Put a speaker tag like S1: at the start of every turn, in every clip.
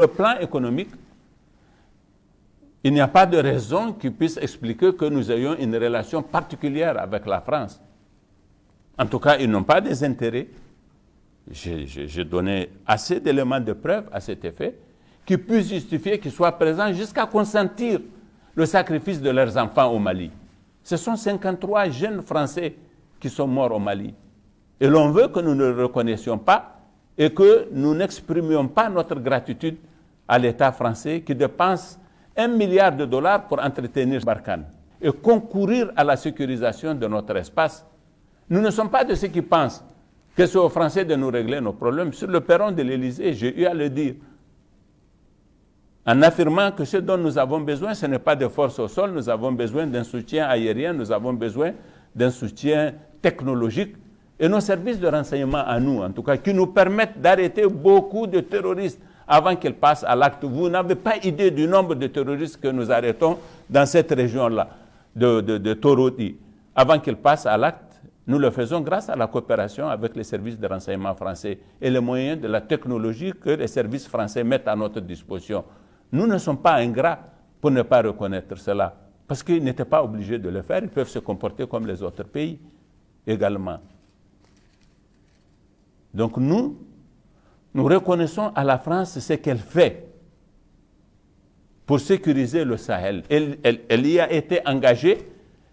S1: le plan économique, il n'y a pas de raison qui puisse expliquer que nous ayons une relation particulière avec la France. En tout cas, ils n'ont pas des intérêts. J'ai donné assez d'éléments de preuve à cet effet qui puissent justifier qu'ils soient présents jusqu'à consentir le sacrifice de leurs enfants au Mali. Ce sont 53 jeunes Français qui sont morts au Mali. Et l'on veut que nous ne le reconnaissions pas et que nous n'exprimions pas notre gratitude à l'État français qui dépense 1 milliard de dollars pour entretenir Barkhane et concourir à la sécurisation de notre espace. Nous ne sommes pas de ceux qui pensent que c'est aux Français de nous régler nos problèmes. Sur le perron de l'Élysée, j'ai eu à le dire, en affirmant que ce dont nous avons besoin, ce n'est pas de force au sol, nous avons besoin d'un soutien aérien, nous avons besoin d'un soutien technologique, et nos services de renseignement à nous, en tout cas, qui nous permettent d'arrêter beaucoup de terroristes avant qu'ils passent à l'acte. Vous n'avez pas idée du nombre de terroristes que nous arrêtons dans cette région-là, de Torodi. Avant qu'ils passent à l'acte, nous le faisons grâce à la coopération avec les services de renseignement français et les moyens de la technologie que les services français mettent à notre disposition. Nous ne sommes pas ingrats pour ne pas reconnaître cela, parce qu'ils n'étaient pas obligés de le faire, ils peuvent se comporter comme les autres pays également. Donc nous reconnaissons à la France ce qu'elle fait pour sécuriser le Sahel. Elle y a été engagée,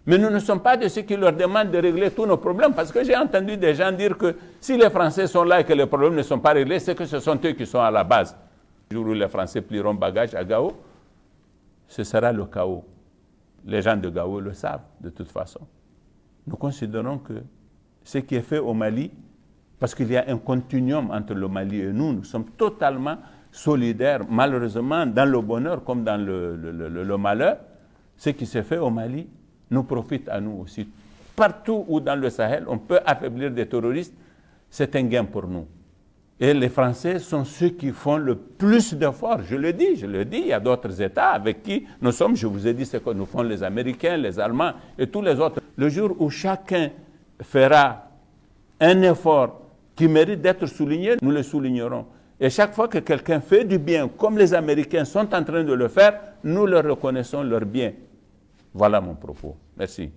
S1: mais nous ne sommes pas de ceux qui leur demandent de régler tous nos problèmes, parce que j'ai entendu des gens dire que si les Français sont là et que les problèmes ne sont pas réglés, c'est que ce sont eux qui sont à la base. Le jour où les Français plieront bagage à Gao, ce sera le chaos. Les gens de Gao le savent de toute façon. Nous considérons que ce qui est fait au Mali, parce qu'il y a un continuum entre le Mali et nous sommes totalement solidaires, malheureusement, dans le bonheur comme dans le malheur. Ce qui s'est fait au Mali nous profite à nous aussi. Partout où dans le Sahel, on peut affaiblir des terroristes, c'est un gain pour nous. Et les Français sont ceux qui font le plus d'efforts. Je le dis, il y a d'autres États avec qui nous sommes, je vous ai dit ce que nous font les Américains, les Allemands et tous les autres. Le jour où chacun fera un effort qui mérite d'être souligné, nous le soulignerons. Et chaque fois que quelqu'un fait du bien, comme les Américains sont en train de le faire, nous leur reconnaissons leur bien. Voilà mon propos. Merci.